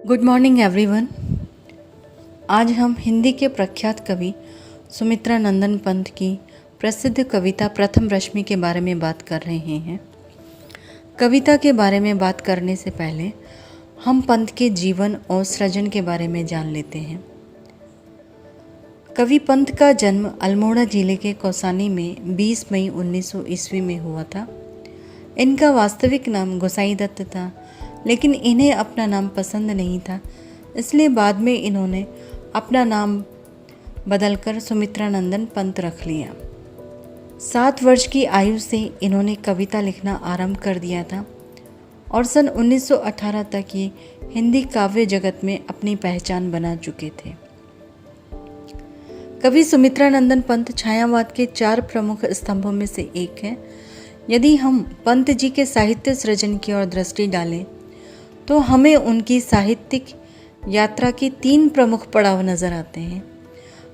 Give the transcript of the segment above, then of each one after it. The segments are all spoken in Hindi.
Good morning everyone. आज हम हिंदी के प्रख्यात कवि सुमित्रा नंदन पंत की प्रसिद्ध कविता प्रथम रश्मि के बारे में बात कर रहे हैं। कविता के बारे में बात करने से पहले हम पंत के जीवन और सृजन के बारे में जान लेते हैं। कवि पंत का जन्म अल्मोड़ा जिले के कौसानी में 20 मई 1900 ईस्वी में हुआ था। इनका वास्तविक नाम गोसाई दत्त था, लेकिन इन्हें अपना नाम पसंद नहीं था, इसलिए बाद में इन्होंने अपना नाम बदलकर सुमित्रा नंदन पंत रख लिया। 7 वर्ष की आयु से इन्होंने कविता लिखना आरंभ कर दिया था और सन 1918 तक ये हिंदी काव्य जगत में अपनी पहचान बना चुके थे। कवि सुमित्रा नंदन पंत छायावाद के 4 प्रमुख स्तंभों में से एक है। यदि हम पंत जी के साहित्य सृजन की ओर दृष्टि डालें तो हमें उनकी साहित्यिक यात्रा के 3 प्रमुख पड़ाव नजर आते हैं।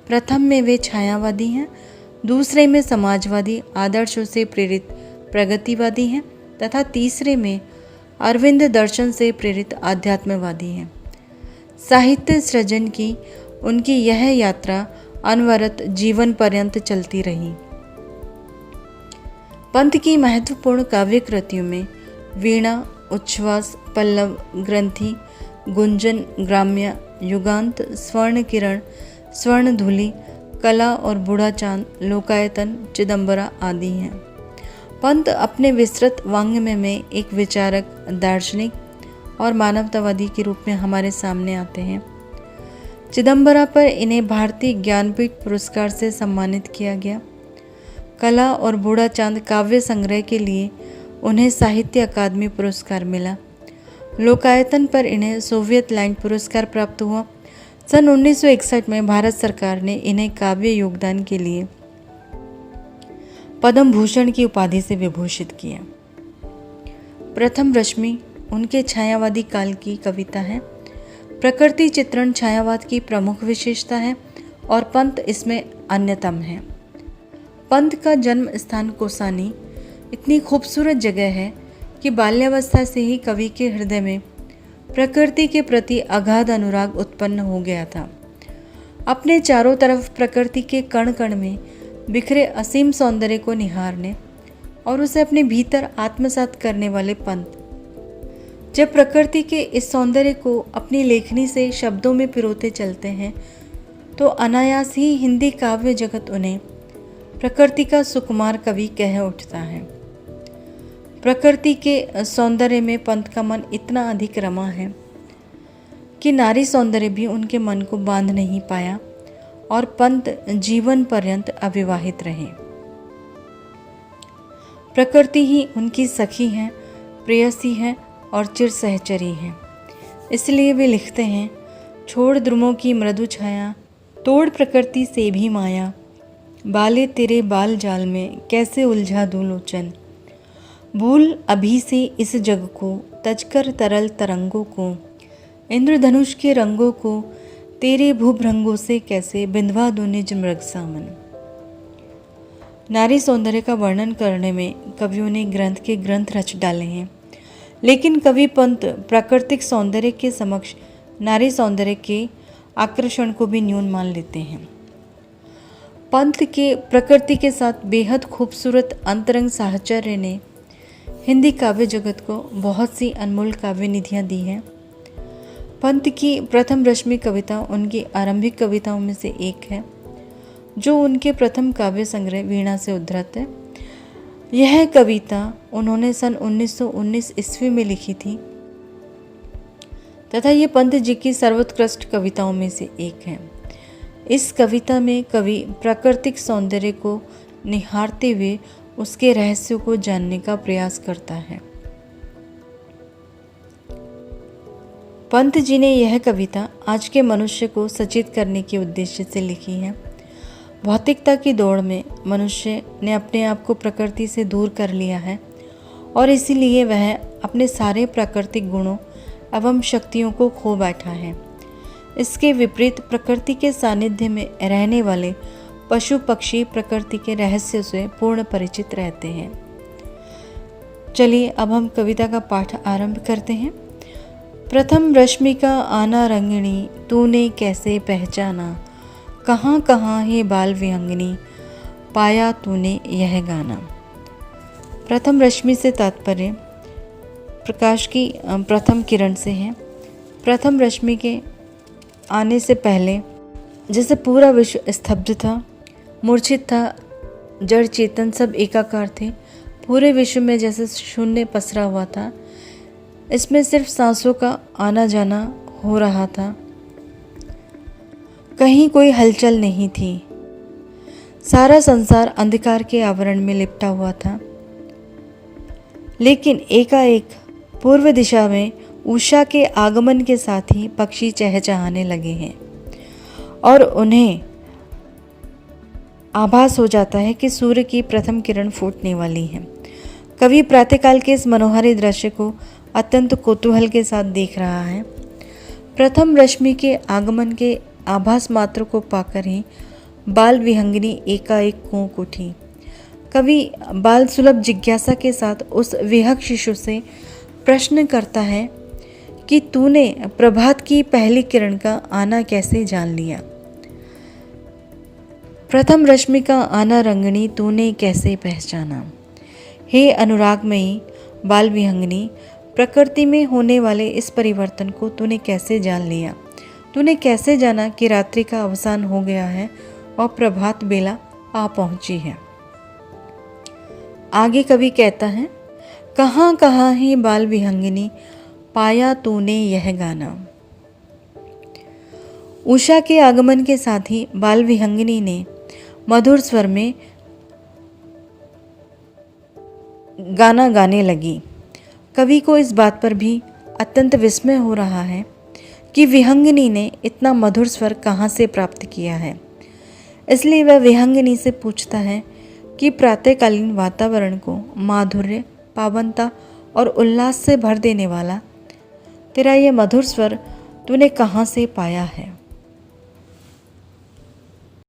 प्रथम में वे छायावादी हैं, दूसरे में समाजवादी आदर्शों से प्रेरित प्रगतिवादी हैं तथा तीसरे में अरविंद दर्शन से प्रेरित आध्यात्मवादी हैं। साहित्य सृजन की उनकी यह यात्रा अनवरत जीवन पर्यंत चलती रही। पंत की महत्वपूर्ण काव्य कृतियों में वीणा, उच्छ्वास, पल्लव, ग्रंथि, गुंजन, ग्राम्य, युगांत, स्वर्ण किरण, स्वर्ण धूलि, कला और बूढ़ा चांद, लोकायतन, चिदंबरा आदि हैं। पंत अपने विस्तृत वाङ्मय में एक विचारक, दार्शनिक और मानवतावादी के रूप में हमारे सामने आते हैं। चिदंबरा पर इन्हें भारतीय ज्ञानपीठ पुरस्कार से सम्मानित किया गया। कला और बूढ़ा चांद काव्य संग्रह के लिए उन्हें साहित्य अकादमी पुरस्कार मिला। लोकायतन पर इन्हें सोवियत लैंड पुरस्कार प्राप्त हुआ। सन 1961 में भारत सरकार ने इन्हें काव्य योगदान के लिए पद्म भूषण की उपाधि से विभूषित किया। प्रथम रश्मि उनके छायावादी काल की कविता है। प्रकृति चित्रण छायावाद की प्रमुख विशेषता है और पंत इसमें अन्यतम है। पंत का जन्म स्थान कौसानी इतनी खूबसूरत जगह है कि बाल्यावस्था से ही कवि के हृदय में प्रकृति के प्रति अगाध अनुराग उत्पन्न हो गया था। अपने चारों तरफ प्रकृति के कण कण में बिखरे असीम सौंदर्य को निहारने और उसे अपने भीतर आत्मसात करने वाले पंत जब प्रकृति के इस सौंदर्य को अपनी लेखनी से शब्दों में पिरोते चलते हैं तो अनायास ही हिंदी काव्य जगत उन्हें प्रकृति का सुकुमार कवि कह उठता है। प्रकृति के सौंदर्य में पंत का मन इतना अधिक रमा है कि नारी सौंदर्य भी उनके मन को बांध नहीं पाया और पंत जीवन पर्यंत अविवाहित रहे। प्रकृति ही उनकी सखी है, प्रेयसी है और चिर सहचरी है। इसलिए वे लिखते हैं, छोड़ द्रुमों की मृदु छाया, तोड़ प्रकृति से भी माया, बाले तेरे बाल जाल में कैसे उलझा दूं लोचन, भूल अभी से इस जग को तजकर तरल तरंगों को, इंद्रधनुष के रंगों को तेरे भूभृंगों से कैसे बिंधवा दूं निज मृग सामन। नारी सौंदर्य का वर्णन करने में कवियों ने ग्रंथ के ग्रंथ रच डाले हैं, लेकिन कवि पंत प्राकृतिक सौंदर्य के समक्ष नारी सौंदर्य के आकर्षण को भी न्यून मान लेते हैं। पंत के प्रकृति के साथ बेहद खूबसूरत अंतरंग साहचर्य ने हिंदी काव्य जगत को बहुत सी अनमोल काव्य निधियाँ दी हैं। पंत की प्रथम रश्मि कविता उनकी आरंभिक कविताओं में से एक है, जो उनके प्रथम काव्य संग्रह वीणा से उद्धृत है। यह कविता उन्होंने सन 1919 ईस्वी में लिखी थी तथा ये पंत जी की सर्वोत्कृष्ट कविताओं में से एक है। इस कविता में कवि प्राकृतिक सौंदर्य को निहारते हुए उसके रहस्यों को जानने का प्रयास करता है। पंत जी ने यह कविता आज के मनुष्य को सचेत करने के उद्देश्य से लिखी है। भौतिकता की दौड़ में मनुष्य ने अपने आप को प्रकृति से दूर कर लिया है और इसीलिए वह अपने सारे प्राकृतिक गुणों एवं शक्तियों को खो बैठा है। इसके विपरीत प्रकृति के सानिध्य में रहने वाले पशु पक्षी प्रकृति के रहस्य से पूर्ण परिचित रहते हैं। चलिए अब हम कविता का पाठ आरंभ करते हैं। प्रथम रश्मि का आना रंगिणी, तूने कैसे पहचाना, कहाँ कहाँ है बाल विहंगिनी, पाया तूने यह गाना। प्रथम रश्मि से तात्पर्य प्रकाश की प्रथम किरण से है। प्रथम रश्मि के आने से पहले जैसे पूरा विश्व स्तब्ध था, मूर्छित था, जड़ चेतन सब एकाकार थे, पूरे विश्व में जैसे शून्य पसरा हुआ था। इसमें सिर्फ सांसों का आना जाना हो रहा था, कहीं कोई हलचल नहीं थी। सारा संसार अंधकार के आवरण में लिपटा हुआ था। लेकिन एकाएक पूर्व दिशा में उषा के आगमन के साथ ही पक्षी चहचहाने लगे हैं और उन्हें आभास हो जाता है कि सूर्य की प्रथम किरण फूटने वाली है। कवि प्रातःकाल के इस मनोहारी दृश्य को अत्यंत कौतूहल के साथ देख रहा है। प्रथम रश्मि के आगमन के आभास मात्र को पाकर ही बाल विहंगिनी एकाएक कूक उठी। कवि बाल सुलभ जिज्ञासा के साथ उस विहग शिशु से प्रश्न करता है कि तूने प्रभात की पहली किरण का आना कैसे जान लिया। प्रथम रश्मि का आना रंगिणी, तूने कैसे पहचाना। हे अनुरागमयी बाल विहंगिनी, प्रकृति में होने वाले इस परिवर्तन को तूने कैसे जान लिया। तूने कैसे जाना कि रात्रि का अवसान हो गया है और प्रभात बेला आ पहुंची है। आगे कवि कहता है, कहाँ कहाँ है बाल विहंगिनी, पाया तूने यह गाना। उषा के आगमन के साथ ही बाल विहंगिनी ने मधुर स्वर में गाना गाने लगी। कवि को इस बात पर भी अत्यंत विस्मय हो रहा है कि विहंगिनी ने इतना मधुर स्वर कहाँ से प्राप्त किया है। इसलिए वह विहंगिनी से पूछता है कि प्रातःकालीन वातावरण को माधुर्य, पावनता और उल्लास से भर देने वाला तेरा ये मधुर स्वर तूने कहाँ से पाया है।